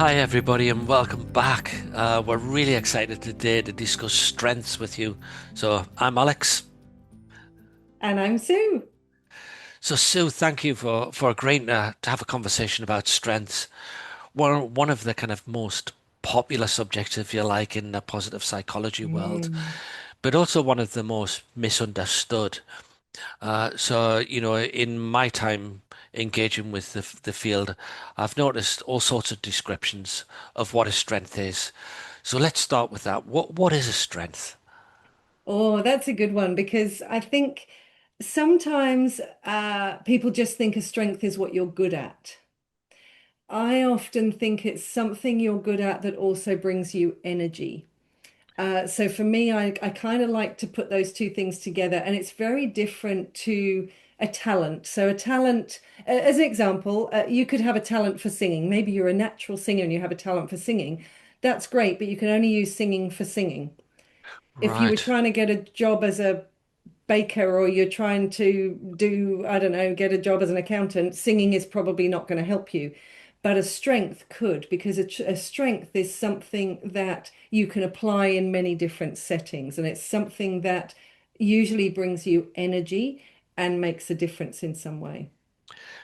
Hi, everybody, and welcome back. We're really excited today to discuss strengths with you. So, I'm Alex. And I'm Sue. So, Sue, thank you for agreeing to have a conversation about strengths. One of the kind of most popular subjects, if you like, in the positive psychology world, Mm. but also one of the most misunderstood. In my time engaging with the field, I've noticed all sorts of descriptions of what a strength is. So let's start with that. What is a strength? Oh, that's a good one because I think sometimes people just think a strength is what you're good at. I often think it's something you're good at that also brings you energy. So for me, I kind of like to put those two things together, and it's very different to a talent. So a talent, as an example, you could have a talent for singing. Maybe you're a natural singer and you have a talent for singing. That's great, but you can only use singing for singing. If you were Right. trying to get a job as a baker or you're trying to do, I don't know, get a job as an accountant, singing is probably not going to help you. But a strength could, because a strength is something that you can apply in many different settings. And it's something that usually brings you energy and makes a difference in some way.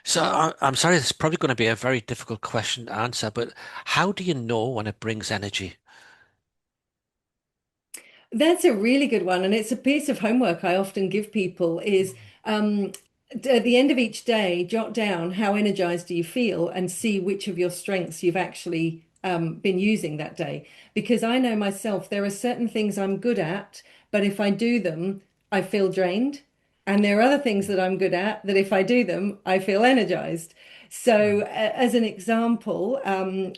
So I'm sorry, this is probably going to be a very difficult question to answer, but how do you know when it brings energy? That's a really good one. And it's a piece of homework I often give people is um, at the end of each day, jot down how energized do you feel and see which of your strengths you've actually been using that day. Because I know myself, there are certain things I'm good at, but if I do them, I feel drained. And there are other things that I'm good at that if I do them, I feel energized. So, as an example,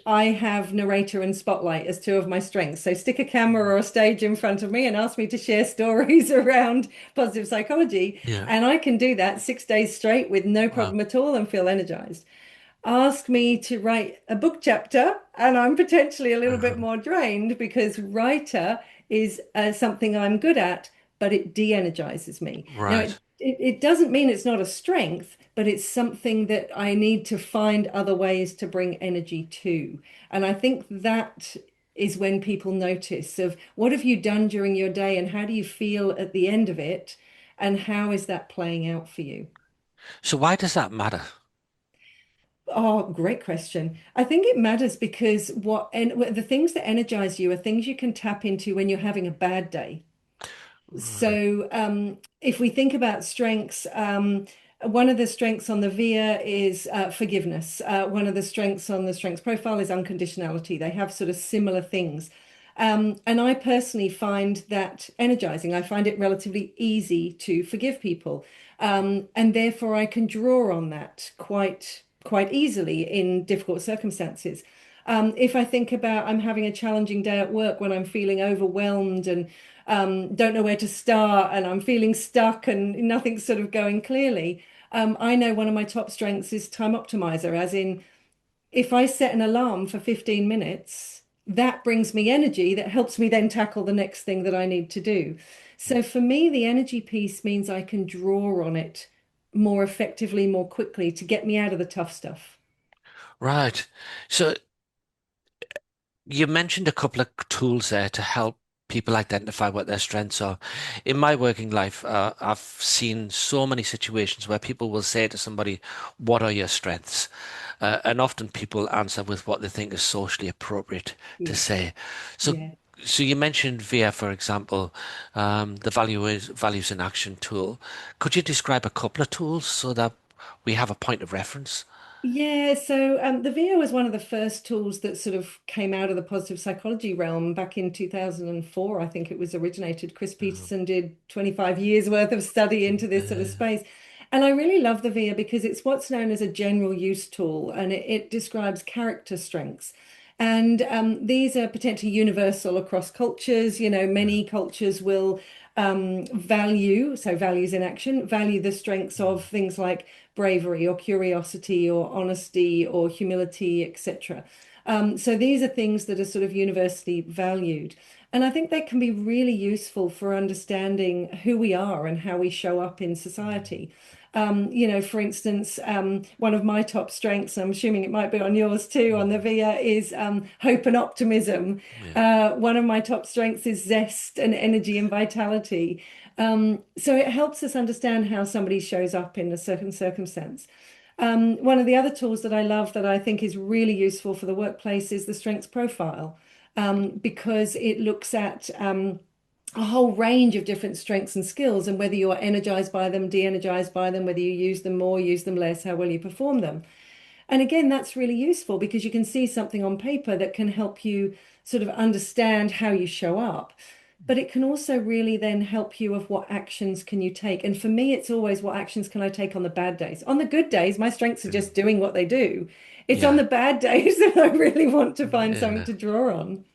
I have narrator and spotlight as two of my strengths. So, stick a camera or a stage in front of me and ask me to share stories around positive psychology. Yeah. And I can do that 6 days straight with no Wow. problem at all and feel energized. Ask me to write a book chapter, and I'm potentially a little bit Uh-huh. more drained because writer is something I'm good at, but it de-energizes me. Now, Right. it doesn't mean it's not a strength, but it's something that I need to find other ways to bring energy to. And I think that is when people notice of what have you done during your day and how do you feel at the end of it, and how is that playing out for you? So why does that matter? Oh, great question. I think it matters because the things that energize you are things you can tap into when you're having a bad day. Right. So, if we think about strengths, one of the strengths on the VIA is forgiveness. One of the strengths on the strengths profile is unconditionality. They have sort of similar things. And I personally find that energizing. I find it relatively easy to forgive people. And therefore I can draw on that quite easily in difficult circumstances. If I think about I'm having a challenging day at work when I'm feeling overwhelmed and don't know where to start and I'm feeling stuck and nothing's sort of going clearly. I know one of my top strengths is time optimizer, as in if I set an alarm for 15 minutes, that brings me energy that helps me then tackle the next thing that I need to do. So for me, the energy piece means I can draw on it more effectively, more quickly to get me out of the tough stuff. Right. So you mentioned a couple of tools there to help people identify what their strengths are. In my working life, I've seen so many situations where people will say to somebody, "What are your strengths?" And often people answer with what they think is socially appropriate to Yeah, say. So, yeah. so you mentioned VIA, for example, the values in action tool. Could you describe a couple of tools so that we have a point of reference? Yeah, so the VIA was one of the first tools that sort of came out of the positive psychology realm back in 2004. I think it was originated. Chris Mhm. Peterson did 25 years worth of study into this sort of Yeah. space. And I really love the VIA because it's what's known as a general use tool and it describes character strengths. And these are potentially universal across cultures. You know, many cultures will value, so values in action, value the strengths of things like bravery or curiosity or honesty or humility, etc. So these are things that are sort of universally valued. And I think that can be really useful for understanding who we are and how we show up in society. For instance, one of my top strengths, I'm assuming it might be on yours too, on the Mm. VIA, is hope and optimism. Yeah. One of my top strengths is zest and energy and vitality. So it helps us understand how somebody shows up in a certain circumstance. One of the other tools that I love that I think is really useful for the workplace is the strengths profile, because it looks at a whole range of different strengths and skills, and whether you're energized by them, de-energized by them, whether you use them more, use them less, how well you perform them. And again, that's really useful because you can see something on paper that can help you sort of understand how you show up. But it can also really then help you of what actions can you take. And for me, it's always what actions can I take on the bad days? On the good days, my strengths are just doing what they do. It's on Yeah. the bad days that I really want to find something Yeah. to draw on.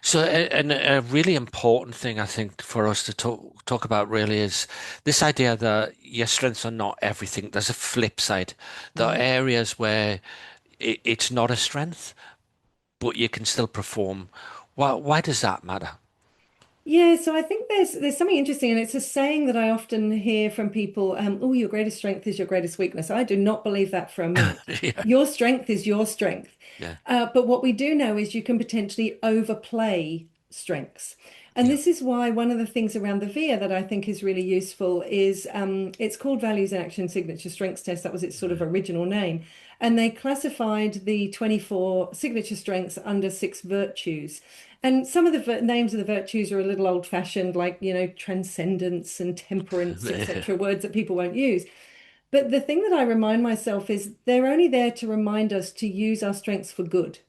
So, and a really important thing I think for us to talk about really is this idea that your strengths are not everything. There's a flip side. There are Right. areas where it's not a strength, but you can still perform. Why does that matter? Yeah, so I think there's something interesting, and it's a saying that I often hear from people, oh, your greatest strength is your greatest weakness. I do not believe that for a minute. Yeah. Your strength is your strength. Yeah. But what we do know is you can potentially overplay strengths. And Yeah. this is why one of the things around the VIA that I think is really useful is it's called Values and Action Signature Strengths Test. That was its sort of original name. And they classified the 24 signature strengths under 6 virtues. And some of the names of the virtues are a little old-fashioned, like, transcendence and temperance, Yeah. etc., words that people won't use. But the thing that I remind myself is they're only there to remind us to use our strengths for good.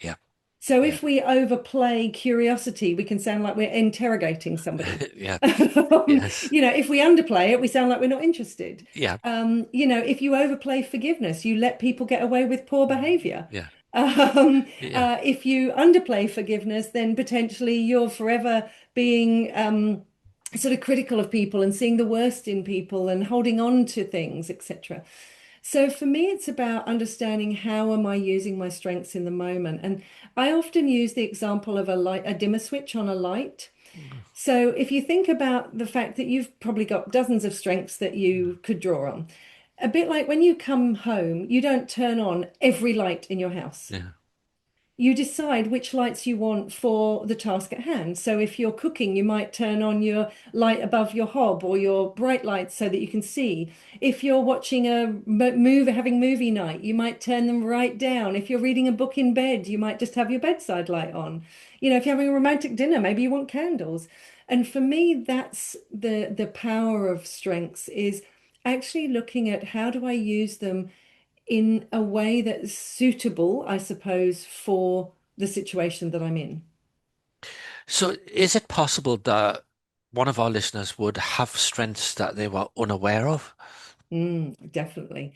Yeah. So Yeah. if we overplay curiosity, we can sound like we're interrogating somebody. Yeah. Yes. If we underplay it, we sound like we're not interested. Yeah. If you overplay forgiveness, you let people get away with poor behavior. Yeah. Yeah. If you underplay forgiveness, then potentially you're forever being sort of critical of people and seeing the worst in people and holding on to things, etc. So for me, it's about understanding how am I using my strengths in the moment. And I often use the example of a dimmer switch on a light. So if you think about the fact that you've probably got dozens of strengths that you could draw on, a bit like when you come home, you don't turn on every light in your house. Yeah. You decide which lights you want for the task at hand. So if you're cooking, you might turn on your light above your hob or your bright lights so that you can see. If you're watching a movie, having movie night, you might turn them right down. If you're reading a book in bed, you might just have your bedside light on. If you're having a romantic dinner, maybe you want candles. And for me, that's the power of strengths is actually looking at how do I use them in a way that's suitable, I suppose, for the situation that I'm in. So, is it possible that one of our listeners would have strengths that they were unaware of? Definitely.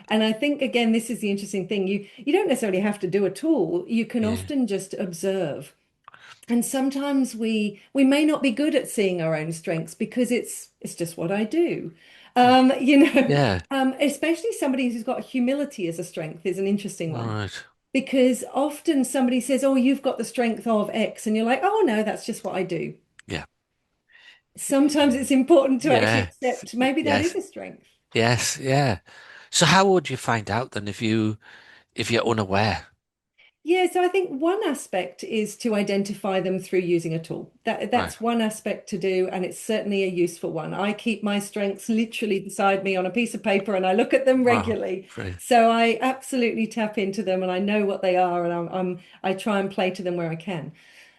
And I think again, this is the interesting thing. You don't necessarily have to do a tool. You can Yeah. often just observe. And sometimes we may not be good at seeing our own strengths because it's just what I do. Yeah. Especially somebody who's got humility as a strength is an interesting one. Right. Because often somebody says, "Oh, you've got the strength of X," and you're like, "Oh no, that's just what I do." Yeah. Sometimes it's important to actually Yeah. accept maybe that is Yes. a strength. Yes. Yeah. So, how would you find out then if you're unaware? Yeah, so I think one aspect is to identify them through using a tool. Right. That's one aspect to do, and it's certainly a useful one. I keep my strengths literally beside me on a piece of paper and I look at them Wow. regularly. Brilliant. So I absolutely tap into them and I know what they are and I try and play to them where I can.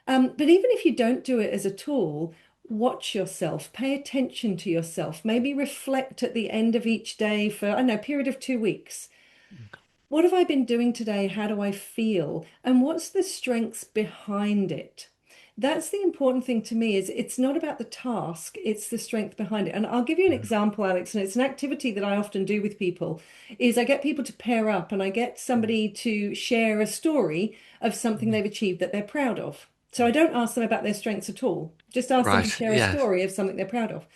But even if you don't do it as a tool, watch yourself, pay attention to yourself, maybe reflect at the end of each day for, I don't know, a period of 2 weeks. What have I been doing today? How do I feel? And what's the strengths behind it? That's the important thing to me is it's not about the task, it's the strength behind it. And I'll give you an example, Alex, and it's an activity that I often do with people, is I get people to pair up and I get somebody to share a story of something they've achieved that they're proud of. So I don't ask them about their strengths at all. Just ask them to Right. share a Yes. story of something they're proud of.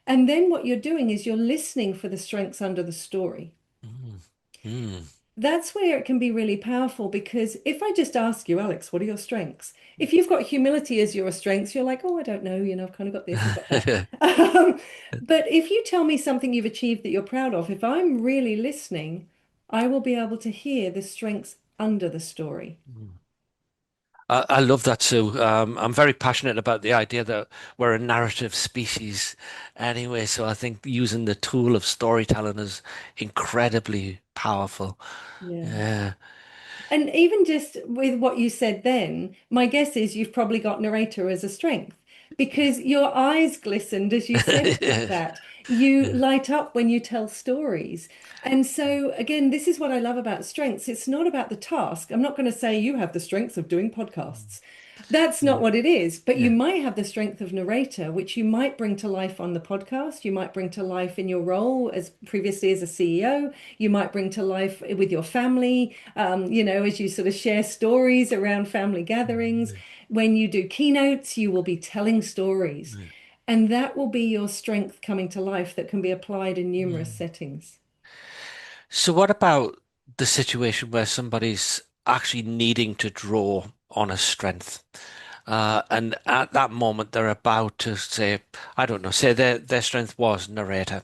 And then what you're doing is you're listening for the strengths under the story. Mm. Mm. that's where it can be really powerful because if I just ask you, Alex, what are your strengths? If you've got humility as your strengths, you're like, oh, I don't know, I've kind of got this, I've got that. Um, but if you tell me something you've achieved that you're proud of, if I'm really listening, I will be able to hear the strengths under the story. I love that, Sue. I'm very passionate about the idea that we're a narrative species anyway, so I think using the tool of storytelling is incredibly powerful. Yeah. Yeah. And even just with what you said then, my guess is you've probably got narrator as a strength because your eyes glistened as you said Yeah. that. You light up when you tell stories. And so, again, this is what I love about strengths. It's not about the task. I'm not going to say you have the strengths of doing podcasts. That's not Yeah. what it is. But you Yeah. might have the strength of narrator, which you might bring to life on the podcast. You might bring to life in your role as previously as a CEO. You might bring to life with your family, as you sort of share stories around family gatherings. When you do keynotes, you will be telling stories. And that will be your strength coming to life that can be applied in numerous Mm. settings. So what about the situation where somebody's actually needing to draw on a strength? And at that moment, they're about to say, I don't know, say their strength was narrator,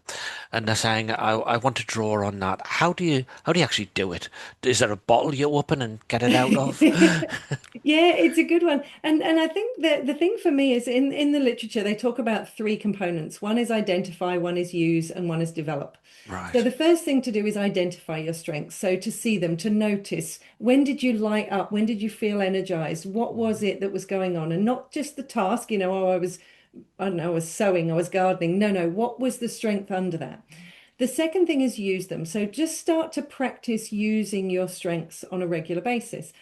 and they're saying, I want to draw on that. How do you actually do it? Is there a bottle you open and get it out of? Yeah, it's a good one. And I think that the thing for me is in the literature, they talk about three components. One is identify, one is use, and one is develop. So Right. the first thing to do is identify your strengths. So to see them, to notice when did you light up? When did you feel energized? What was it that was going on? And not just the task, oh, I don't know, I was sewing, I was gardening. No, no, what was the strength under that? The second thing is use them. So just start to practice using your strengths on a regular basis.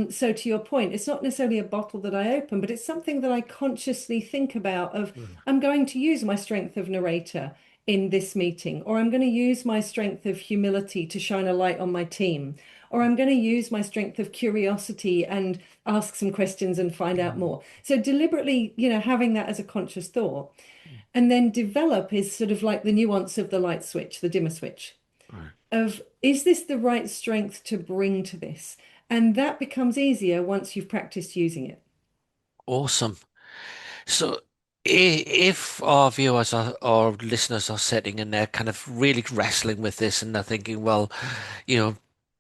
So to your point, it's not necessarily a bottle that I open, but it's something that I consciously think about of I'm going to use my strength of narrator in this meeting, or I'm going to use my strength of humility to shine a light on my team, or I'm going to use my strength of curiosity and ask some questions and find out more. So deliberately, having that as a conscious thought. And then develop is sort of like the nuance of the light switch, the dimmer switch, Right. of is this the right strength to bring to this? And that becomes easier once you've practiced using it. Awesome. So if our viewers or listeners are sitting and they're kind of really wrestling with this and they're thinking, well, you know,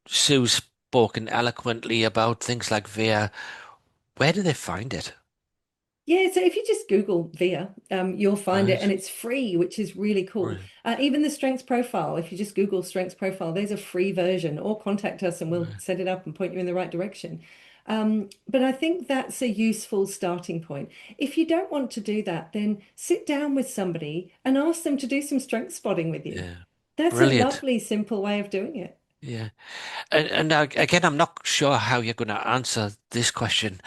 Sue's spoken eloquently about things like VIA, where do they find it? Yeah, so if you just Google VIA, you'll find it and Right. it's free, which is really cool. Right. Even the strengths profile, if you just Google strengths profile, there's a free version, or contact us and we'll Right. set it up and point you in the right direction. But I think that's a useful starting point. If you don't want to do that, then sit down with somebody and ask them to do some strength spotting with you. Yeah. That's a Brilliant. lovely, simple way of doing it. Yeah. And again, I'm not sure how you're going to answer this question.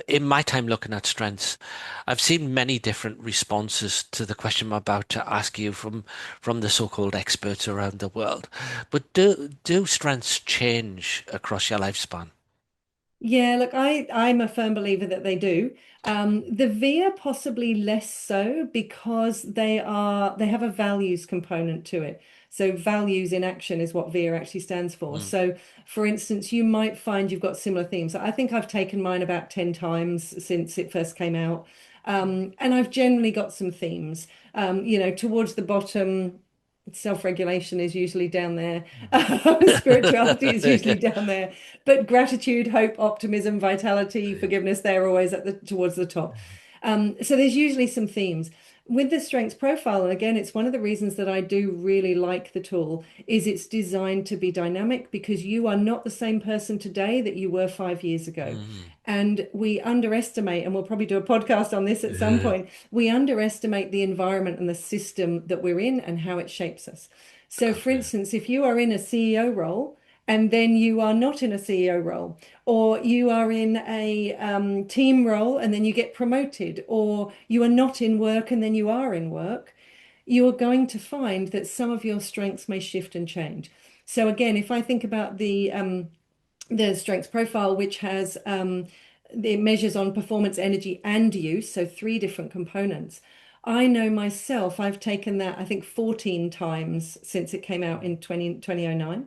In my time looking at strengths, I've seen many different responses to the question I'm about to ask you from the so-called experts around the world. But do strengths change across your lifespan? Yeah, look, I'm a firm believer that they do. The VIA possibly less so because they have a values component to it. So values in action is what VIA actually stands for. Mm. So for instance, you might find you've got similar themes. I think I've taken mine about 10 times since it first came out. And I've generally got some themes. Towards the bottom, self-regulation is usually down there. Spirituality is usually down there. But gratitude, hope, optimism, vitality, forgiveness, they're always towards the top. So there's usually some themes. With the strengths profile, and again, it's one of the reasons that I do really like the tool, is it's designed to be dynamic because you are not the same person today that you were 5 years ago. Mm. And we underestimate, and we'll probably do a podcast on this at some Yeah. point, we underestimate the environment and the system that we're in and how it shapes us. So, for Okay. instance, if you are in a CEO role, and then you are not in a CEO role, or you are in a team role and then you get promoted, or you are not in work and then you are in work, you are going to find that some of your strengths may shift and change. So again, if I think about the strengths profile, which has the measures on performance, energy, and use, so three different components. I know myself, I've taken that, I think, 14 times since it came out in 2009.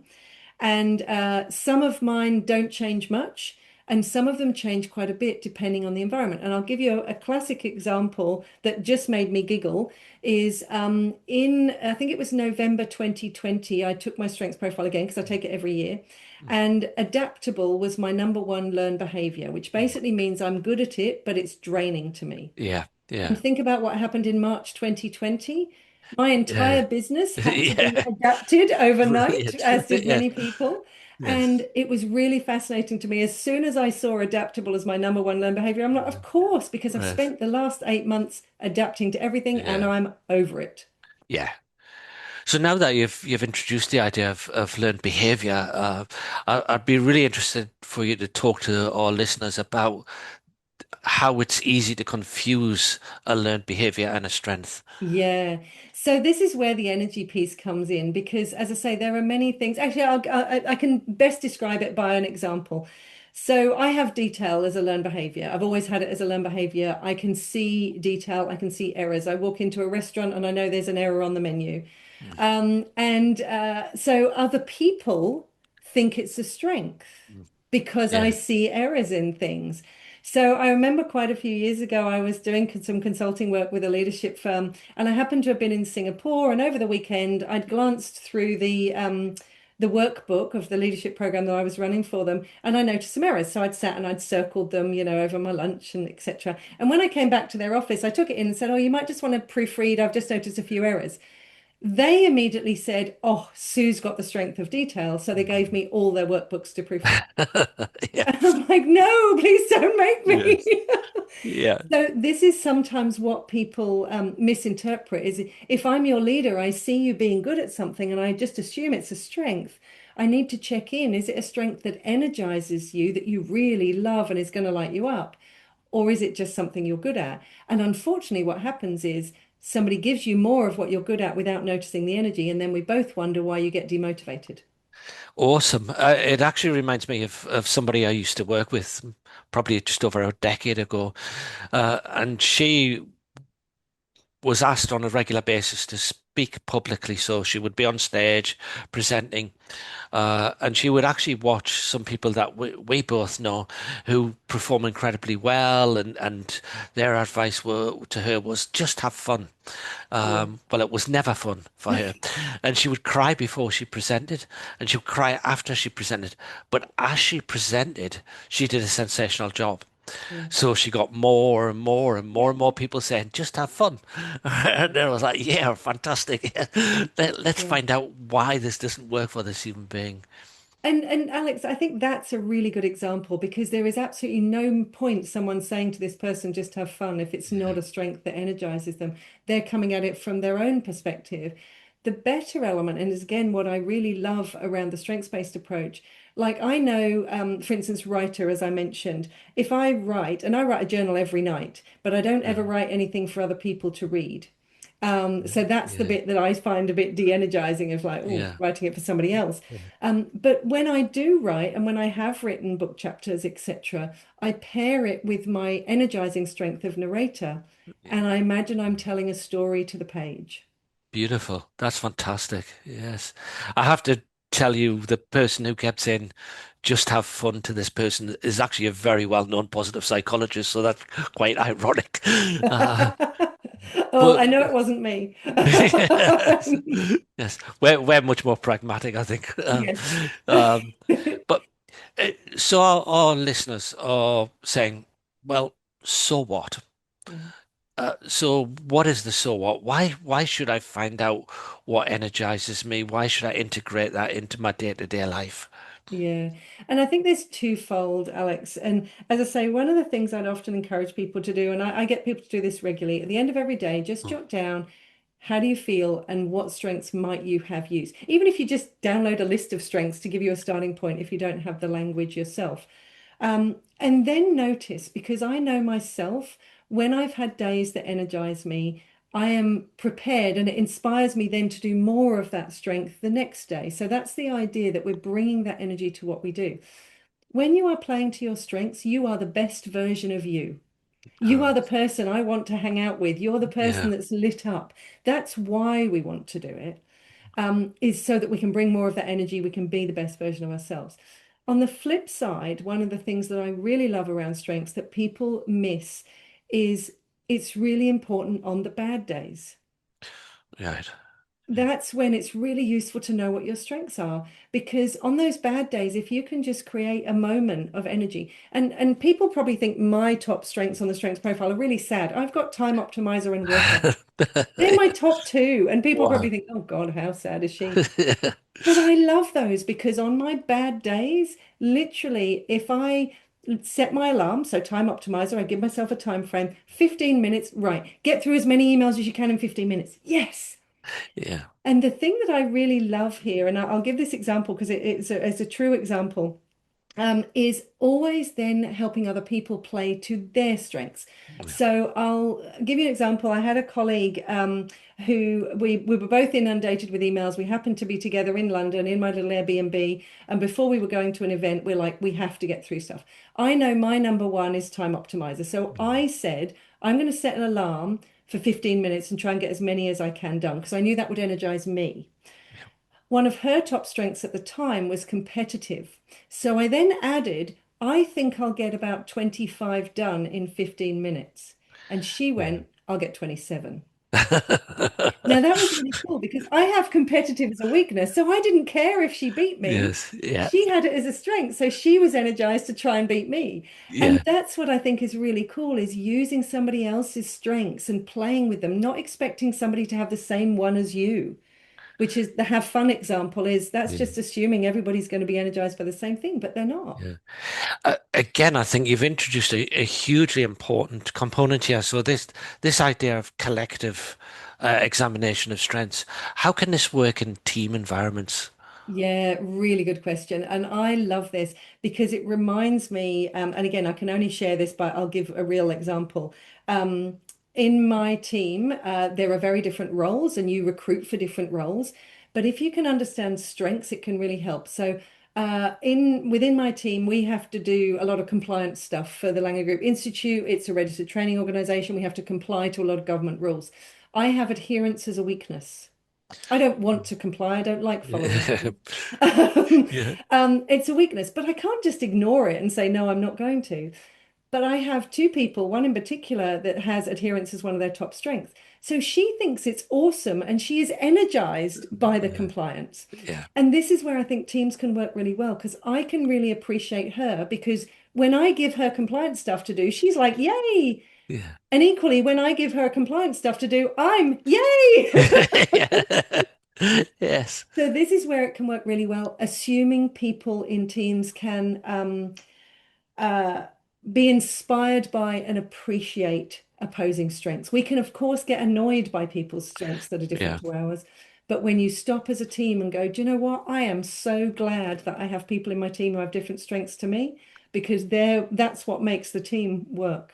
And some of mine don't change much, and some of them change quite a bit depending on the environment. And I'll give you a classic example that just made me giggle is in, I think it was November 2020, I took my strengths profile again because I take it every year. And adaptable was my number one learned behavior, which basically means I'm good at it, but it's draining to me. Yeah. And Yeah. think about what happened in March 2020. My Yeah. entire business had to be Yeah. adapted overnight, Brilliant. as did Yes. many people. Yes. And it was really fascinating to me. As soon as I saw adaptable as my number one learned behavior, I'm like, of course, because I've Yes. spent the last 8 months adapting to everything and Yeah. I'm over it. Yeah. So now that you've introduced the idea of learned behavior, I'd be really interested for you to talk to our listeners about how it's easy to confuse a learned behavior and a strength. Yeah. So this is where the energy piece comes in because, as I say, there are many things. Actually, I can best describe it by an example. So I have detail as a learned behavior. I've always had it as a learned behavior. I can see detail. I can see errors. I walk into a restaurant and I know there's an error on the menu. Mm, And so other people think it's a strength mm. because I Yeah. see errors in things. So I remember quite a few years ago, I was doing some consulting work with a leadership firm, and I happened to have been in Singapore. And over the weekend, I'd glanced through the workbook of the leadership program that I was running for them, and I noticed some errors. So I'd sat and I'd circled them, over my lunch and etc. And when I came back to their office, I took it in and said, "Oh, you might just want to proofread. I've just noticed a few errors." They immediately said, "Oh, Sue's got the strength of detail." So they gave me all their workbooks to proofread. Yeah. And I'm like, "No, please don't make Yes. me." Yeah. So this is sometimes what people misinterpret is if I'm your leader, I see you being good at something and I just assume it's a strength. I need to check in. Is it a strength that energizes you, that you really love and is going to light you up? Or is it just something you're good at? And unfortunately, what happens is somebody gives you more of what you're good at without noticing the energy, and then we both wonder why you get demotivated. Awesome. It actually reminds me of somebody I used to work with probably just over a decade ago. And she was asked on a regular basis to speak publicly. So she would be on stage presenting. And she would actually watch some people that we both know who perform incredibly well, and their advice to her was just have fun. Yeah. Well, it was never fun for her. And she would cry before she presented, and she would cry after she presented. But as she presented, she did a sensational job. Yeah. So she got more and more and more and more people saying, just have fun. And then I was like, yeah, fantastic. Let's Yeah. find out why this doesn't work for this human being. And Alex, I think that's a really good example because there is absolutely no point someone saying to this person, just have fun, if it's not Yeah. a strength that energizes them. They're coming at it from their own perspective. The better element, and is again what I really love around the strengths-based approach, like I know, for instance, writer, as I mentioned, if I write, and I write a journal every night, but I don't ever Yeah. write anything for other people to read. So that's the Yeah. bit that I find a bit de-energizing of like, oh, Yeah. writing it for somebody else. Yeah. But when I do write and when I have written book chapters, etc., I pair it with my energizing strength of narrator, Yeah. and I imagine I'm telling a story to the page. Beautiful. That's fantastic. Yes. I have to tell you, the person who kept saying, just have fun to this person is actually a very well-known positive psychologist. So that's quite ironic. Uh, Oh, but I know it wasn't me. yes, yes, we're much more pragmatic, I think. Yes. Um, but so our listeners are saying, well, so what? Yeah. So what is the so what? Why should I find out what energizes me? Why should I integrate that into my day-to-day life? Yeah. And I think there's twofold, Alex. And as I say, one of the things I'd often encourage people to do, and I get people to do this regularly, at the end of every day, just Mm, jot down how do you feel and what strengths might you have used? Even if you just download a list of strengths to give you a starting point if you don't have the language yourself. And then notice, because I know myself, when I've had days that energize me, I am prepared and it inspires me then to do more of that strength the next day. So that's the idea that we're bringing that energy to what we do. When you are playing to your strengths, you are the best version of you. You uh, are the person I want to hang out with. You're the person yeah, that's lit up. That's why we want to do it. is so that we can bring more of that energy, we can be the best version of ourselves. On the flip side, one of the things that I really love around strengths that people miss is it's really important on the bad days. Right. That's when it's really useful to know what your strengths are, because on those bad days, if you can just create a moment of energy, and people probably think my top strengths on the strengths profile are really sad. I've got time optimizer and worker. They're my top two, and people probably Wow. think, oh God, how sad is she? But I love those because on my bad days, literally, if I set my alarm, so time optimizer, I give myself a time frame, 15 minutes, right, get through as many emails as you can in 15 minutes. Yes. Yeah. And the thing that I really love here, and I'll give this example because it's a true example, is always then helping other people play to their strengths. Yeah. So I'll give you an example. I had a colleague who we were both inundated with emails. We happened to be together in London in my little Airbnb. And before we were going to an event, we're like, we have to get through stuff. I know my number one is time optimizer. So I said, I'm going to set an alarm for 15 minutes and try and get as many as I can done because I knew that would energize me. One of her top strengths at the time was competitive. So I then added, I think I'll get about 25 done in 15 minutes. And she Yeah. went, I'll get 27. Now that was really cool because I have competitive as a weakness. So I didn't care if she beat me. Yes. Yeah. She had it as a strength. So she was energized to try and beat me. Yeah. And that's what I think is really cool is using somebody else's strengths and playing with them, not expecting somebody to have the same one as you, which is the have fun example is that's Yeah. just assuming everybody's going to be energized by the same thing, but they're not. Yeah. Again, I think you've introduced a hugely important component here. So this idea of collective examination of strengths, how can this work in team environments? Yeah, really good question. And I love this because it reminds me, and again, I can only share this, but I'll give a real example. Um, in my team, there are very different roles and you recruit for different roles. But if you can understand strengths, it can really help. So in within my team, we have to do a lot of compliance stuff for the Langley Group Institute. It's a registered training organization. We have to comply to a lot of government rules. I have adherence as a weakness. I don't want to comply. I don't like following rules. Um, Yeah. it's a weakness, but I can't just ignore it and say, no, I'm not going to. But I have two people, one in particular that has adherence as one of their top strengths. So she thinks it's awesome and she is energized by the Yeah. compliance. Yeah. And this is where I think teams can work really well because I can really appreciate her because when I give her compliance stuff to do, she's like, yay. Yeah. And equally, when I give her compliance stuff to do, I'm yay. Yeah. Yes. So this is where it can work really well, assuming people in teams can uh, be inspired by and appreciate opposing strengths. We can, of course, get annoyed by people's strengths that are Yeah. different to ours. But when you stop as a team and go, do you know what? I am so glad that I have people in my team who have different strengths to me because that's what makes the team work.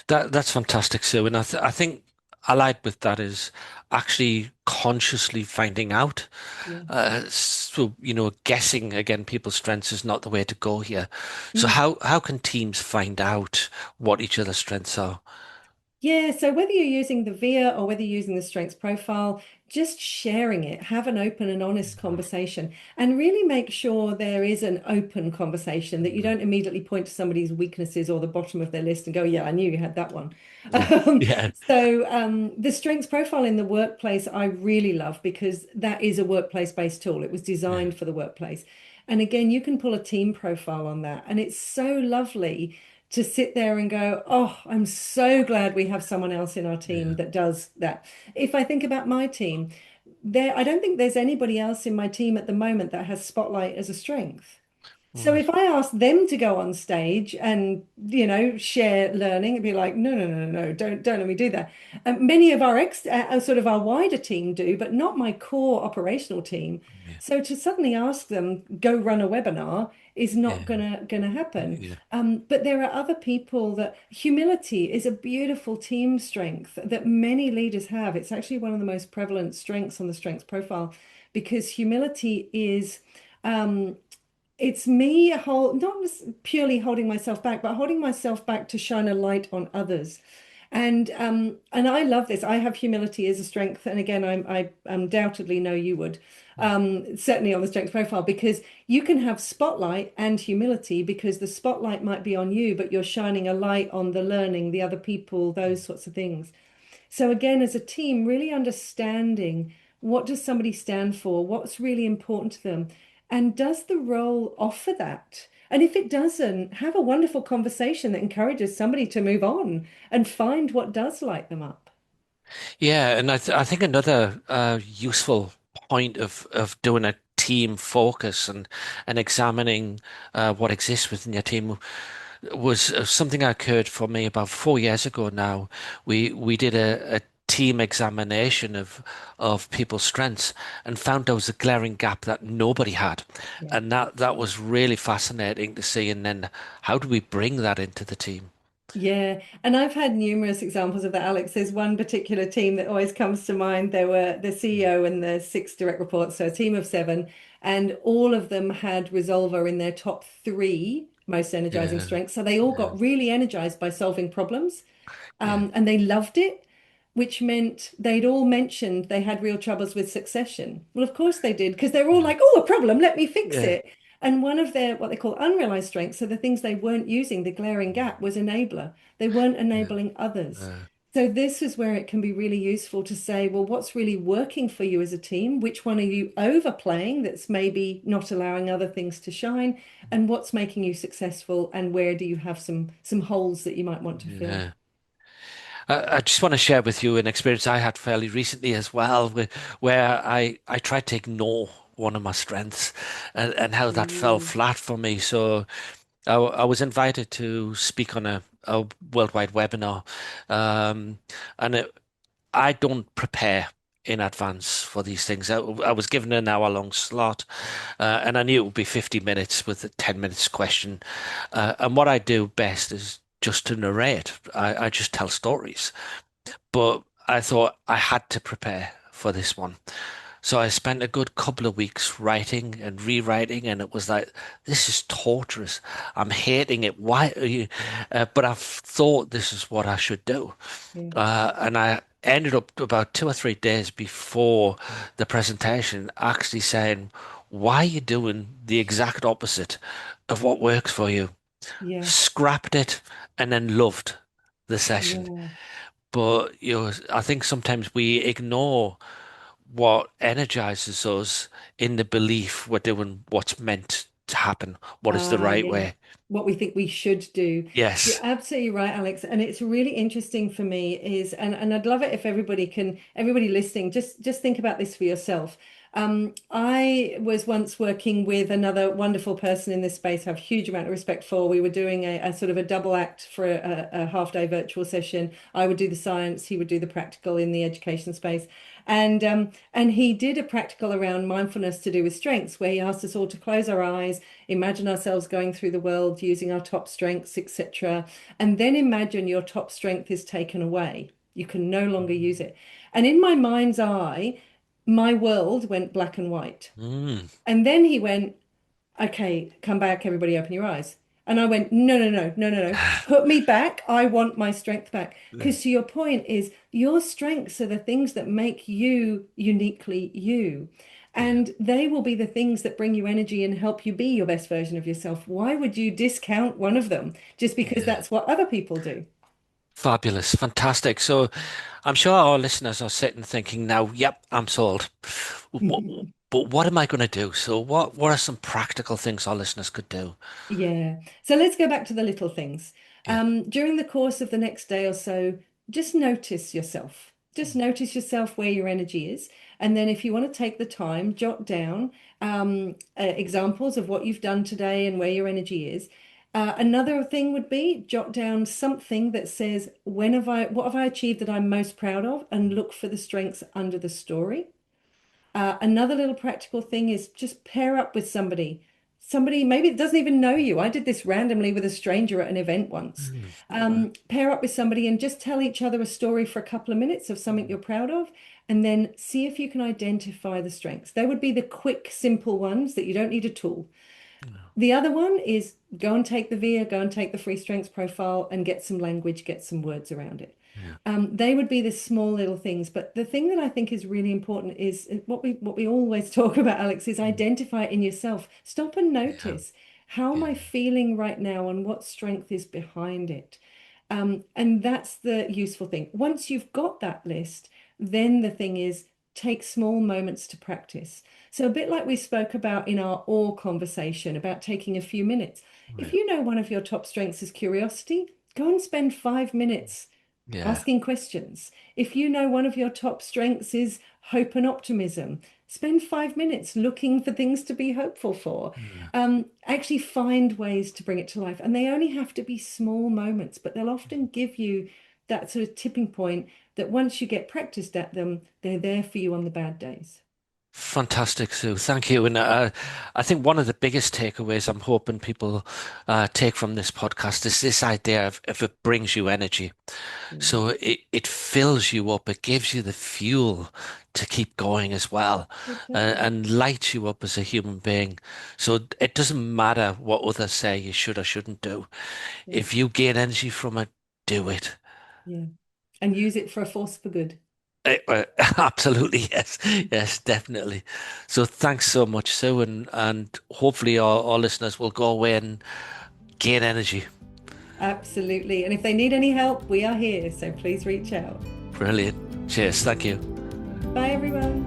That's fantastic, Sue. And I think allied with that is actually consciously finding out. Yeah. So, guessing again people's strengths is not the way to go here. So Mm. how can teams find out what each other's strengths are? Yeah, so whether you're using the VIA or whether you're using the strengths profile, just sharing it, have an open and honest conversation, and really make sure there is an open conversation that you don't immediately point to somebody's weaknesses or the bottom of their list and go, yeah, I knew you had that one. Yeah. Yeah. The strengths profile in the workplace, I really love because that is a workplace-based tool. It was Yeah. designed for the workplace. And again, you can pull a team profile on that, and it's so lovely to sit there and go, oh, I'm so glad we have someone else in our team Yeah. that does that. If I think about my team, I don't think there's anybody else in my team at the moment that has spotlight as a strength. All So right. if I ask them to go on stage and, share learning, it'd be like, no, no, no, no, no, don't let me do that. Many of our sort of our wider team do, but not my core operational team. Yeah. So to suddenly ask them, go run a webinar is not Yeah. gonna happen. Yeah. But there are other people that humility is a beautiful team strength that many leaders have. It's actually one of the most prevalent strengths on the strengths profile because humility is um, it's me not purely holding myself back, but holding myself back to shine a light on others. And I love this. I have humility as a strength, and again, I undoubtedly know you would, certainly on the strength profile, because you can have spotlight and humility because the spotlight might be on you, but you're shining a light on the learning, the other people, those sorts of things. So again, as a team, really understanding what does somebody stand for, what's really important to them, and does the role offer that? And if it doesn't, have a wonderful conversation that encourages somebody to move on and find what does light them up. Yeah, and I think another useful point of doing a team focus and examining what exists within your team was something that occurred for me about 4 years ago now. We did a team examination of people's strengths and found there was a glaring gap that nobody had. Yeah. And that was really fascinating to see. And then how do we bring that into the team? Yeah, and I've had numerous examples of that, Alex. There's one particular team that always comes to mind. There were the CEO and the six direct reports, so a team of seven, and all of them had Resolver in their top three most energizing Yeah, strengths. So they all yeah, got really energized by solving problems. yeah, And they loved it, which meant they'd all mentioned they had real troubles with succession. Well, of course they did, because they're all yeah, like, oh, a problem, let me fix yeah, it. And one of their, what they call unrealized strengths, so the things they weren't using, the glaring gap, was enabler. They weren't yeah. enabling others. Uh, So this is where it can be really useful to say, well, what's really working for you as a team? Which one are you overplaying that's maybe not allowing other things to shine? And what's making you successful? And where do you have some holes that you might want to fill? yeah. I just want to share with you an experience I had fairly recently as well, where I tried to ignore one of my strengths and how that fell Ooh, flat for me. So I was invited to speak on a worldwide webinar, um, and I don't prepare in advance for these things. I was given an hour-long slot, and I knew it would be 50 minutes with a 10 minutes question. And what I do best is just to narrate. I just tell stories. But I thought I had to prepare for this one. So I spent a good couple of weeks writing and rewriting, and it was like, this is torturous. I'm hating it. Why are you? But I've thought this is what I should do. yeah. And I ended up about 2 or 3 days before the presentation actually saying, why are you doing the exact opposite of what works for you? Yeah. Scrapped it and then loved the session. Yeah. But I think sometimes we ignore what energizes us in the belief we're doing what's meant to happen, what is the right Yeah. way. What we think we should do. You're Yes. absolutely right, Alex. And it's really interesting for me is, and I'd love it if everybody listening, just think about this for yourself. I was once working with another wonderful person in this space, I have a huge amount of respect for. We were doing a sort of a double act for a half day virtual session. I would do the science, he would do the practical in the education space. And he did a practical around mindfulness to do with strengths, where he asked us all to close our eyes, imagine ourselves going through the world using our top strengths, etc. And then imagine your top strength is taken away. You can no longer use it. And in my mind's eye, my world went black and white. Mm. And then he went, okay, come back, everybody open your eyes. And I went, no, no, no, no, no, no. Put me back. I want my strength back. Yeah. Because to your point is your strengths are the things that make you uniquely you. Yeah. And they will be the things that bring you energy and help you be your best version of yourself. Why would you discount one of them just because Yeah. that's what other people do? Fabulous. Fantastic. So I'm sure our listeners are sitting thinking now, yep, I'm sold. What, but what am I going to do? So what are some practical things our listeners could do? Yeah. So let's go back to the little things. Yeah. During the course of the next day or so, just notice yourself. Just notice yourself where your energy is. And then if you want to take the time, jot down examples of what you've done today and where your energy is. Another thing would be jot down something that says, what have I achieved that I'm most proud of? And look for the strengths under the story. Another little practical thing is just pair up with somebody. Somebody maybe that doesn't even know you. I did this randomly with a stranger at an event once. Mm. Pair up with somebody and just tell each other a story for a couple of minutes of something you're proud of, and then see if you can identify the strengths. They would be the quick, simple ones that you don't need a tool. The other one is go and take the VIA, go and take the free strengths profile and get some language, get some words around it. Yeah. They would be the small little things. But the thing that I think is really important is what we always talk about, Alex, is Mm. identify it in yourself. Stop and Yeah. notice, how am Yeah. I feeling right now and what strength is behind it? And that's the useful thing. Once you've got that list, then the thing is take small moments to practice. So a bit like we spoke about in our awe conversation about taking a few minutes. If Right. you know one of your top strengths is curiosity, go and spend 5 minutes Yeah. asking questions. If you know one of your top strengths is hope and optimism, spend 5 minutes looking for things to be hopeful for. Yeah. Actually find ways to bring it to life. And they only have to be small moments, but they'll often give you that sort of tipping point that once you get practiced at them, they're there for you on the bad days. Fantastic, Sue. Thank you. And I think one of the biggest takeaways I'm hoping people take from this podcast is this idea of if it brings you energy. Yeah, So it fills you up. It gives you the fuel to keep going as well, exactly. and lights you up as a human being. So it doesn't matter what others say you should or shouldn't do. Yeah, If you gain energy from it, do it. yeah. And use it for a force for good. Absolutely, yes, yes, definitely. So thanks so much, Sue, and hopefully our listeners will go away and gain energy. Absolutely. And if they need any help, we are here. So please reach out. Brilliant. Cheers. Thank you. Bye, everyone.